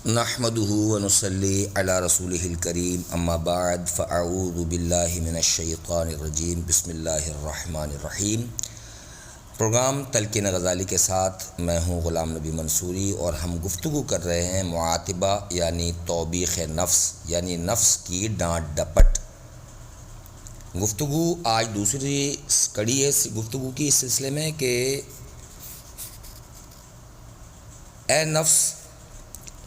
نحمدہ ونصلی علی رسولہ الکریم اما بعد فاعوذ باللہ من الشیطان الرجیم بسم اللہ الرحمن الرحیم۔ پروگرام تلقین غزالی کے ساتھ میں ہوں غلام نبی منصوری، اور ہم گفتگو کر رہے ہیں معاتبہ یعنی توبیخ نفس، یعنی نفس کی ڈانٹ ڈپٹ۔ گفتگو آج دوسری کڑی ہے گفتگو کی اس سلسلے میں کہ اے نفس،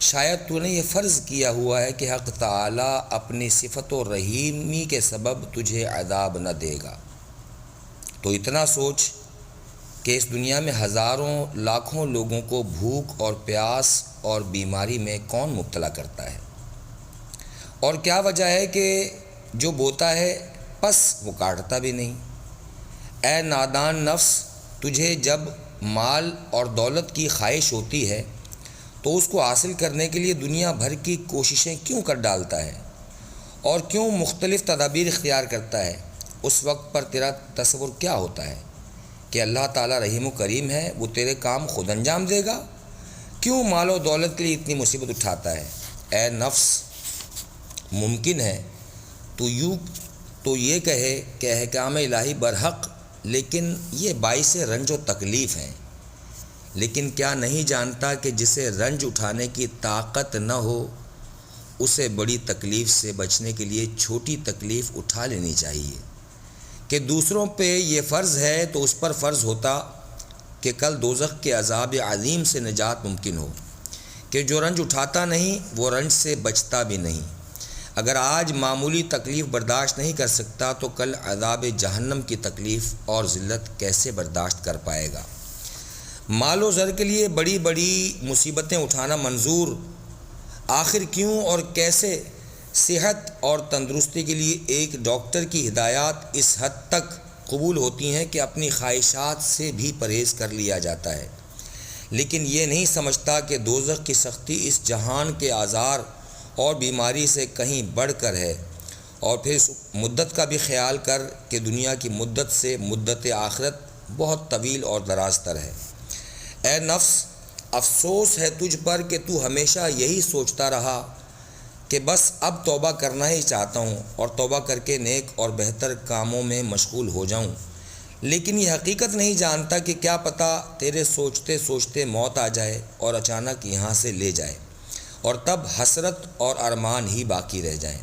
شاید تو نے یہ فرض کیا ہوا ہے کہ حق تعالیٰ اپنی صفت و رحیمی کے سبب تجھے عذاب نہ دے گا، تو اتنا سوچ کہ اس دنیا میں ہزاروں لاکھوں لوگوں کو بھوک اور پیاس اور بیماری میں کون مبتلا کرتا ہے، اور کیا وجہ ہے کہ جو بوتا ہے پس وہ کاٹتا بھی نہیں۔ اے نادان نفس، تجھے جب مال اور دولت کی خواہش ہوتی ہے تو اس کو حاصل کرنے کے لیے دنیا بھر کی کوششیں کیوں کر ڈالتا ہے اور کیوں مختلف تدابیر اختیار کرتا ہے؟ اس وقت پر تیرا تصور کیا ہوتا ہے کہ اللہ تعالیٰ رحیم و کریم ہے، وہ تیرے کام خود انجام دے گا؟ کیوں مال و دولت کے لیے اتنی مصیبت اٹھاتا ہے؟ اے نفس، ممکن ہے تو یہ کہے کہ احکام الہی برحق، لیکن یہ باعث رنج و تکلیف ہیں۔ لیکن کیا نہیں جانتا کہ جسے رنج اٹھانے کی طاقت نہ ہو، اسے بڑی تکلیف سے بچنے کے لیے چھوٹی تکلیف اٹھا لینی چاہیے؟ کہ دوسروں پہ یہ فرض ہے تو اس پر فرض ہوتا کہ کل دوزخ کے عذاب عظیم سے نجات ممکن ہو، کہ جو رنج اٹھاتا نہیں وہ رنج سے بچتا بھی نہیں۔ اگر آج معمولی تکلیف برداشت نہیں کر سکتا تو کل عذاب جہنم کی تکلیف اور ذلت کیسے برداشت کر پائے گا؟ مال و زر کے لیے بڑی بڑی مصیبتیں اٹھانا منظور، آخر کیوں اور کیسے؟ صحت اور تندرستی کے لیے ایک ڈاکٹر کی ہدایات اس حد تک قبول ہوتی ہیں کہ اپنی خواہشات سے بھی پرہیز کر لیا جاتا ہے، لیکن یہ نہیں سمجھتا کہ دوزخ کی سختی اس جہان کے آزار اور بیماری سے کہیں بڑھ کر ہے، اور پھر اس مدت کا بھی خیال کر کہ دنیا کی مدت سے مدت آخرت بہت طویل اور دراز تر ہے۔ اے نفس، افسوس ہے تجھ پر کہ تو ہمیشہ یہی سوچتا رہا کہ بس اب توبہ کرنا ہی چاہتا ہوں اور توبہ کر کے نیک اور بہتر کاموں میں مشغول ہو جاؤں، لیکن یہ حقیقت نہیں جانتا کہ کیا پتہ تیرے سوچتے سوچتے موت آ جائے اور اچانک یہاں سے لے جائے، اور تب حسرت اور ارمان ہی باقی رہ جائیں۔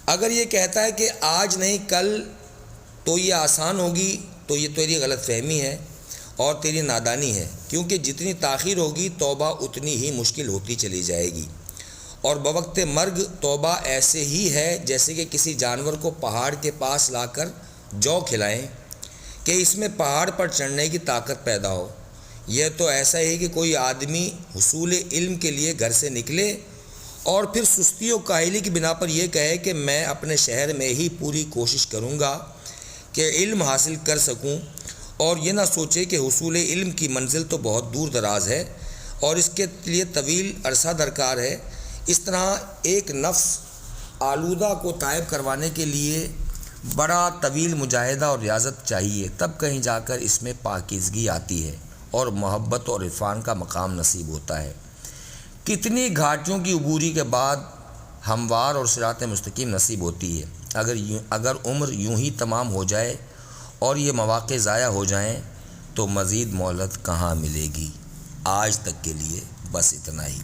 اگر یہ کہتا ہے کہ آج نہیں کل تو یہ آسان ہوگی، تو یہ تیری غلط فہمی ہے اور تیری نادانی ہے، کیونکہ جتنی تاخیر ہوگی توبہ اتنی ہی مشکل ہوتی چلی جائے گی، اور بوقت مرگ توبہ ایسے ہی ہے جیسے کہ کسی جانور کو پہاڑ کے پاس لا کر جو کھلائیں کہ اس میں پہاڑ پر چڑھنے کی طاقت پیدا ہو۔ یہ تو ایسا ہی کہ کوئی آدمی حصول علم کے لیے گھر سے نکلے اور پھر سستی و کاہلی کی بنا پر یہ کہے کہ میں اپنے شہر میں ہی پوری کوشش کروں گا کہ علم حاصل کر سکوں، اور یہ نہ سوچے کہ حصول علم کی منزل تو بہت دور دراز ہے اور اس کے لیے طویل عرصہ درکار ہے۔ اس طرح ایک نفس آلودہ کو طائب کروانے کے لیے بڑا طویل مجاہدہ اور ریاضت چاہیے، تب کہیں جا کر اس میں پاکیزگی آتی ہے اور محبت اور عرفان کا مقام نصیب ہوتا ہے۔ کتنی گھاٹیوں کی عبوری کے بعد ہموار اور صراط مستقیم نصیب ہوتی ہے۔ اگر عمر یوں ہی تمام ہو جائے اور یہ مواقع ضائع ہو جائیں تو مزید مہلت کہاں ملے گی؟ آج تک کے لیے بس اتنا ہی۔